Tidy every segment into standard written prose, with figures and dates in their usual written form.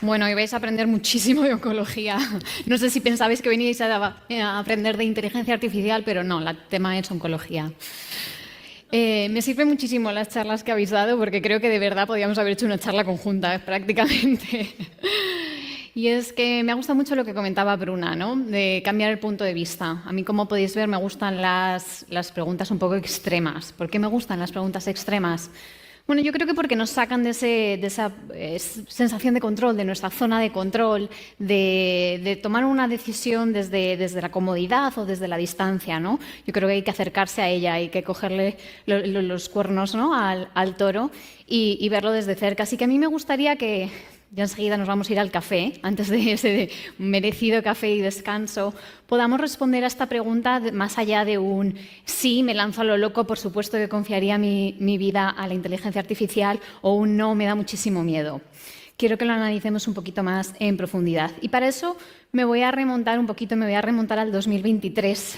Bueno, hoy vais a aprender muchísimo de oncología. No sé si pensabais que veníais a aprender de inteligencia artificial, pero no, el tema es oncología. Me sirven muchísimo las charlas que habéis dado porque creo que de verdad podríamos haber hecho una charla conjunta, prácticamente. Y es que me gusta mucho lo que comentaba Bruna, ¿no? De cambiar el punto de vista. A mí, como podéis ver, me gustan las preguntas un poco extremas. ¿Por qué me gustan las preguntas extremas? Bueno, yo creo que porque nos sacan de esa sensación de control, de nuestra zona de control, de tomar una decisión desde la comodidad o desde la distancia, ¿no? Yo creo que hay que acercarse a ella, hay que cogerle los cuernos, ¿no? al toro y verlo desde cerca. Así que a mí me gustaría que, ya enseguida nos vamos a ir al café, antes de ese merecido café y descanso, podamos responder a esta pregunta más allá de un sí, me lanzo a lo loco, por supuesto que confiaría mi vida a la inteligencia artificial, o un no, me da muchísimo miedo. Quiero que lo analicemos un poquito más en profundidad. Y para eso me voy a remontar un poquito, me voy a remontar al 2023.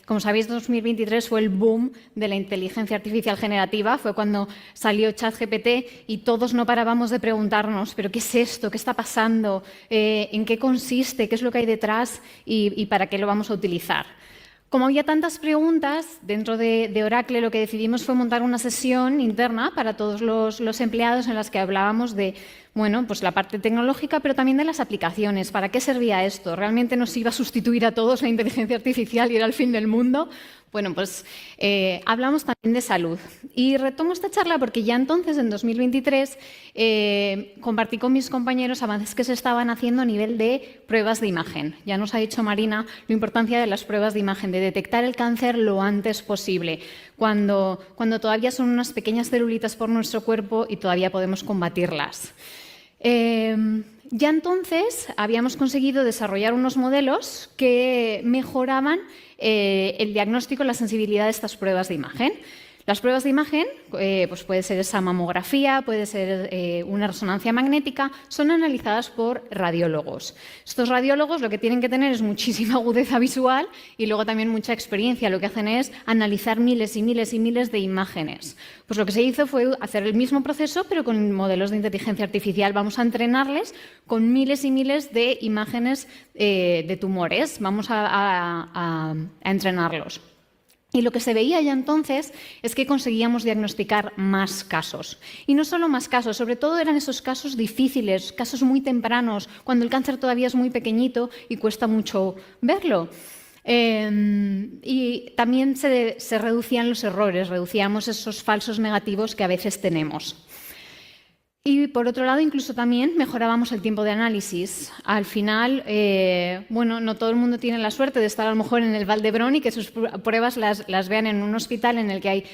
Como sabéis, 2023 fue el boom de la inteligencia artificial generativa. Fue cuando salió ChatGPT y todos no parábamos de preguntarnos, ¿pero qué es esto? ¿Qué está pasando? ¿En qué consiste? ¿Qué es lo que hay detrás? ¿Y para qué lo vamos a utilizar? Como había tantas preguntas, dentro de Oracle lo que decidimos fue montar una sesión interna para todos los empleados en las que hablábamos de, bueno, pues la parte tecnológica, pero también de las aplicaciones. ¿Para qué servía esto? ¿Realmente nos iba a sustituir a todos la inteligencia artificial y era el fin del mundo? Bueno, pues hablamos también de salud. Y retomo esta charla porque ya entonces, en 2023, compartí con mis compañeros avances que se estaban haciendo a nivel de pruebas de imagen. Ya nos ha dicho Marina la importancia de las pruebas de imagen, de detectar el cáncer lo antes posible, cuando todavía son unas pequeñas celulitas por nuestro cuerpo y todavía podemos combatirlas. Ya entonces habíamos conseguido desarrollar unos modelos que mejoraban el diagnóstico y la sensibilidad de estas pruebas de imagen. Las pruebas de imagen, pues puede ser esa mamografía, puede ser una resonancia magnética, son analizadas por radiólogos. Estos radiólogos lo que tienen que tener es muchísima agudeza visual y luego también mucha experiencia. Lo que hacen es analizar miles y miles y miles de imágenes. Pues lo que se hizo fue hacer el mismo proceso, pero con modelos de inteligencia artificial. Vamos a entrenarles con miles y miles de imágenes de tumores. Vamos a entrenarlos. Y lo que se veía ya entonces es que conseguíamos diagnosticar más casos. Y no solo más casos, sobre todo eran esos casos difíciles, casos muy tempranos, cuando el cáncer todavía es muy pequeñito y cuesta mucho verlo. Y también se reducían los errores, reducíamos esos falsos negativos que a veces tenemos. Y por otro lado, incluso también mejorábamos el tiempo de análisis. Al final, bueno, no todo el mundo tiene la suerte de estar a lo mejor en el Valdebrón y que sus pruebas las vean en un hospital en el que hay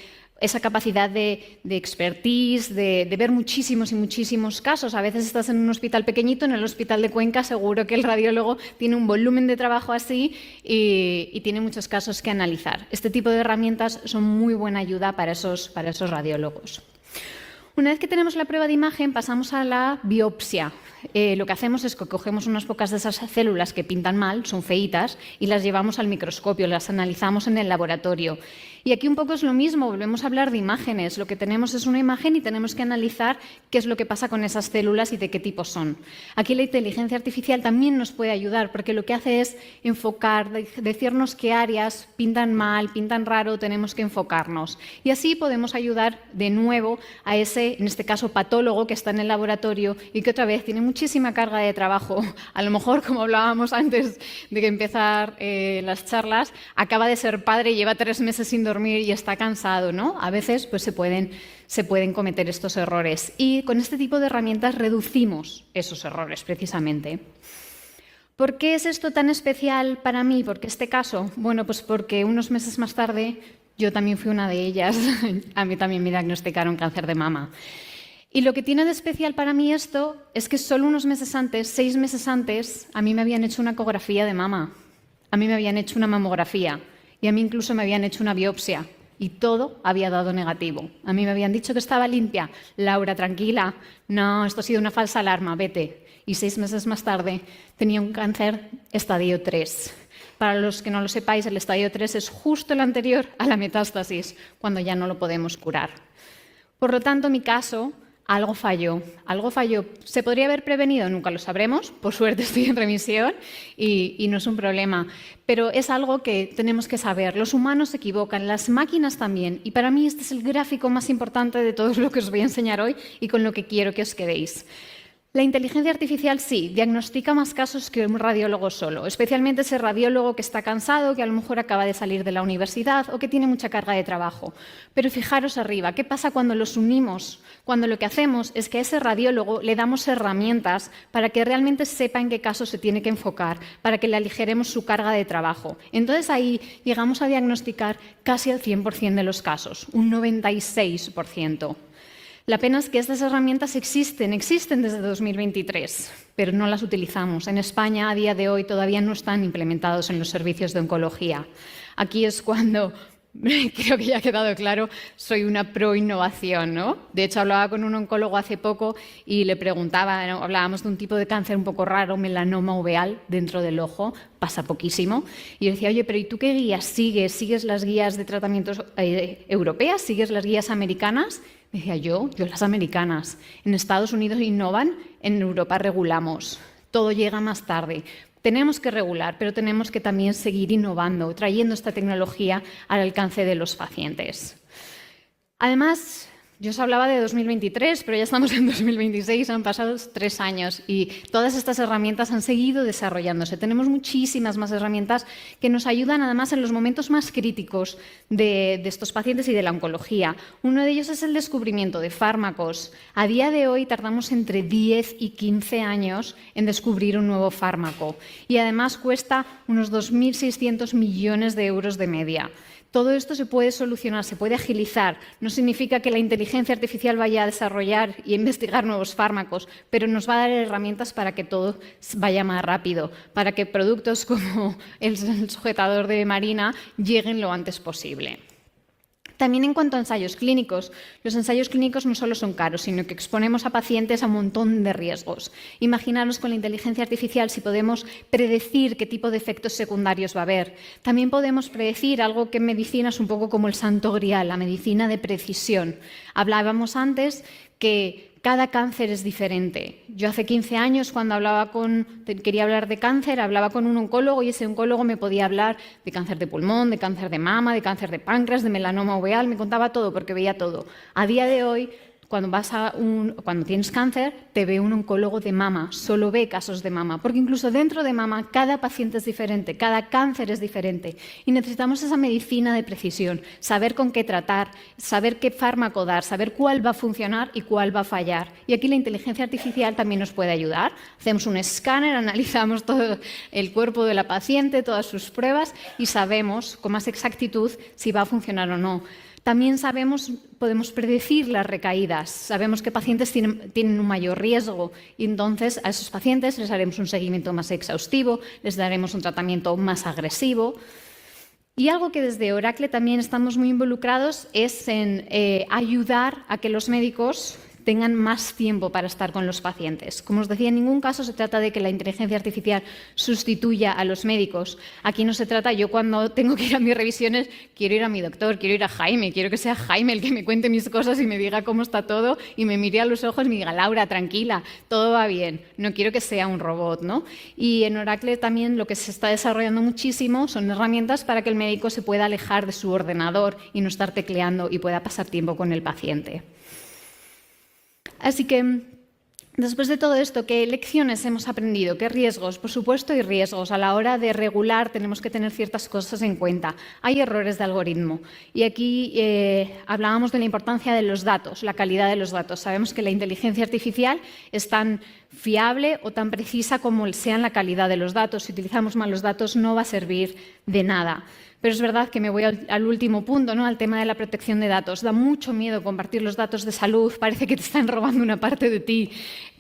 esa capacidad de expertise, de ver muchísimos y muchísimos casos. A veces estás en un hospital pequeñito, en el hospital de Cuenca, seguro que el radiólogo tiene un volumen de trabajo así y tiene muchos casos que analizar. Este tipo de herramientas son muy buena ayuda para esos radiólogos. Una vez que tenemos la prueba de imagen, pasamos a la biopsia. Lo que hacemos es que cogemos unas pocas de esas células que pintan mal, son feitas, y las llevamos al microscopio, las analizamos en el laboratorio. Y aquí un poco es lo mismo, volvemos a hablar de imágenes. Lo que tenemos es una imagen y tenemos que analizar qué es lo que pasa con esas células y de qué tipo son. Aquí la inteligencia artificial también nos puede ayudar, porque lo que hace es enfocar, decirnos qué áreas pintan mal, pintan raro, tenemos que enfocarnos. Y así podemos ayudar de nuevo a ese, en este caso, patólogo que está en el laboratorio y que otra vez tiene muchísima carga de trabajo. A lo mejor, como hablábamos antes de empezar las charlas, acaba de ser padre, lleva 3 meses sin dormir y está cansado, ¿no? A veces pues, se pueden cometer estos errores y con este tipo de herramientas reducimos esos errores precisamente. ¿Por qué es esto tan especial para mí? ¿Por qué este caso? Bueno, pues porque unos meses más tarde yo también fui una de ellas. A mí también me diagnosticaron cáncer de mama. Y lo que tiene de especial para mí esto es que solo unos meses antes, 6 meses antes, a mí me habían hecho una ecografía de mama, a mí me habían hecho una mamografía y a mí incluso me habían hecho una biopsia y todo había dado negativo. A mí me habían dicho que estaba limpia. Laura, tranquila, no, esto ha sido una falsa alarma, vete. Y 6 meses más tarde tenía un cáncer estadio 3. Para los que no lo sepáis, el estadio 3 es justo el anterior a la metástasis, cuando ya no lo podemos curar. Por lo tanto, mi caso algo falló. Algo falló. ¿Se podría haber prevenido? Nunca lo sabremos. Por suerte estoy en remisión y no es un problema. Pero es algo que tenemos que saber. Los humanos se equivocan, las máquinas también. Y para mí este es el gráfico más importante de todo lo que os voy a enseñar hoy y con lo que quiero que os quedéis. La inteligencia artificial sí, diagnostica más casos que un radiólogo solo, especialmente ese radiólogo que está cansado, que a lo mejor acaba de salir de la universidad o que tiene mucha carga de trabajo. Pero fijaros arriba, ¿qué pasa cuando los unimos? Cuando lo que hacemos es que a ese radiólogo le damos herramientas para que realmente sepa en qué caso se tiene que enfocar, para que le aligeremos su carga de trabajo. Entonces ahí llegamos a diagnosticar casi el 100% de los casos, un 96%. La pena es que estas herramientas existen desde 2023, pero no las utilizamos. En España, a día de hoy, todavía no están implementados en los servicios de oncología. Aquí es cuando, creo que ya ha quedado claro, soy una pro innovación, ¿no? De hecho, hablaba con un oncólogo hace poco y le preguntaba, ¿no? Hablábamos de un tipo de cáncer un poco raro, melanoma uveal, dentro del ojo, pasa poquísimo. Y yo decía, oye, pero ¿y tú qué guías sigues? ¿Sigues las guías de tratamientos europeas? ¿Sigues las guías americanas? Me decía, yo las americanas. En Estados Unidos innovan, en Europa regulamos. Todo llega más tarde. Tenemos que regular, pero tenemos que también seguir innovando, trayendo esta tecnología al alcance de los pacientes. Además, yo os hablaba de 2023, pero ya estamos en 2026, han pasado 3 años y todas estas herramientas han seguido desarrollándose. Tenemos muchísimas más herramientas que nos ayudan además en los momentos más críticos de estos pacientes y de la oncología. Uno de ellos es el descubrimiento de fármacos. A día de hoy tardamos entre 10 y 15 años en descubrir un nuevo fármaco y además cuesta unos 2.600 millones de euros de media. Todo esto se puede solucionar, se puede agilizar. No significa que la inteligencia artificial vaya a desarrollar y investigar nuevos fármacos, pero nos va a dar herramientas para que todo vaya más rápido, para que productos como el sujetador de Marina lleguen lo antes posible. También en cuanto a ensayos clínicos, los ensayos clínicos no solo son caros, sino que exponemos a pacientes a un montón de riesgos. Imaginaros con la inteligencia artificial si podemos predecir qué tipo de efectos secundarios va a haber. También podemos predecir algo que en medicina es un poco como el santo grial, la medicina de precisión. Hablábamos antes que cada cáncer es diferente. Yo hace 15 años, cuando quería hablar de cáncer, hablaba con un oncólogo y ese oncólogo me podía hablar de cáncer de pulmón, de cáncer de mama, de cáncer de páncreas, de melanoma uveal, me contaba todo porque veía todo. A día de hoy, cuando tienes cáncer, te ve un oncólogo de mama, solo ve casos de mama, porque incluso dentro de mama cada paciente es diferente, cada cáncer es diferente y necesitamos esa medicina de precisión, saber con qué tratar, saber qué fármaco dar, saber cuál va a funcionar y cuál va a fallar. Y aquí la inteligencia artificial también nos puede ayudar. Hacemos un escáner, analizamos todo el cuerpo de la paciente, todas sus pruebas y sabemos con más exactitud si va a funcionar o no. También podemos predecir las recaídas, sabemos qué pacientes tienen un mayor riesgo y entonces a esos pacientes les haremos un seguimiento más exhaustivo, les daremos un tratamiento más agresivo. Y algo que desde Oracle también estamos muy involucrados es en ayudar a que los médicos tengan más tiempo para estar con los pacientes. Como os decía, en ningún caso se trata de que la inteligencia artificial sustituya a los médicos. Aquí no se trata, yo cuando tengo que ir a mis revisiones, quiero ir a mi doctor, quiero ir a Jaime, quiero que sea Jaime el que me cuente mis cosas y me diga cómo está todo y me mire a los ojos y me diga, Laura, tranquila, todo va bien. No quiero que sea un robot, ¿no? Y en Oracle también lo que se está desarrollando muchísimo son herramientas para que el médico se pueda alejar de su ordenador y no estar tecleando y pueda pasar tiempo con el paciente. Así que, después de todo esto, ¿qué lecciones hemos aprendido? ¿Qué riesgos? Por supuesto, hay riesgos. A la hora de regular tenemos que tener ciertas cosas en cuenta. Hay errores de algoritmo. Y aquí hablábamos de la importancia de los datos, la calidad de los datos. Sabemos que la inteligencia artificial es tan fiable o tan precisa como sea la calidad de los datos. Si utilizamos mal los datos no va a servir de nada. Pero es verdad que me voy al último punto, ¿no? Al tema de la protección de datos. Da mucho miedo compartir los datos de salud, parece que te están robando una parte de ti,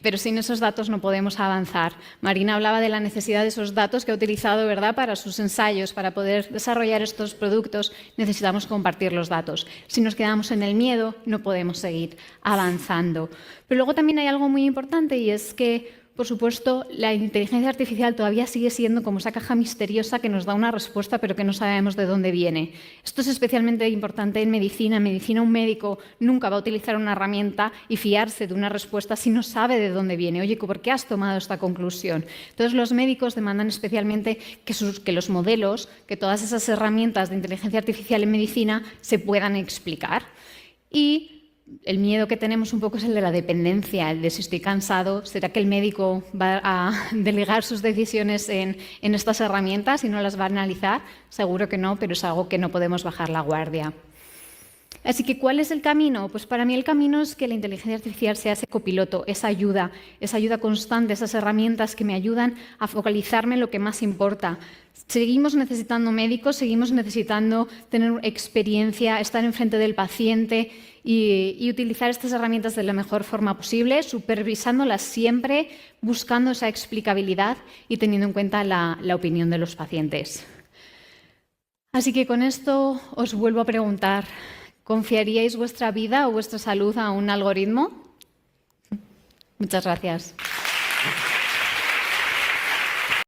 pero sin esos datos no podemos avanzar. Marina hablaba de la necesidad de esos datos que ha utilizado, ¿verdad?, para sus ensayos, para poder desarrollar estos productos, necesitamos compartir los datos. Si nos quedamos en el miedo, no podemos seguir avanzando. Pero luego también hay algo muy importante y es que por supuesto, la inteligencia artificial todavía sigue siendo como esa caja misteriosa que nos da una respuesta pero que no sabemos de dónde viene. Esto es especialmente importante en medicina. En medicina un médico nunca va a utilizar una herramienta y fiarse de una respuesta si no sabe de dónde viene. Oye, ¿por qué has tomado esta conclusión? Entonces los médicos demandan especialmente que los modelos, que todas esas herramientas de inteligencia artificial en medicina se puedan explicar. Y el miedo que tenemos un poco es el de la dependencia, el de si estoy cansado, ¿será que el médico va a delegar sus decisiones en estas herramientas y no las va a analizar? Seguro que no, pero es algo que no podemos bajar la guardia. Así que, ¿cuál es el camino? Pues para mí el camino es que la inteligencia artificial sea ese copiloto, esa ayuda constante, esas herramientas que me ayudan a focalizarme en lo que más importa. Seguimos necesitando médicos, seguimos necesitando tener experiencia, estar enfrente del paciente y utilizar estas herramientas de la mejor forma posible, supervisándolas siempre, buscando esa explicabilidad y teniendo en cuenta la opinión de los pacientes. Así que con esto os vuelvo a preguntar, ¿confiaríais vuestra vida o vuestra salud a un algoritmo? Muchas gracias.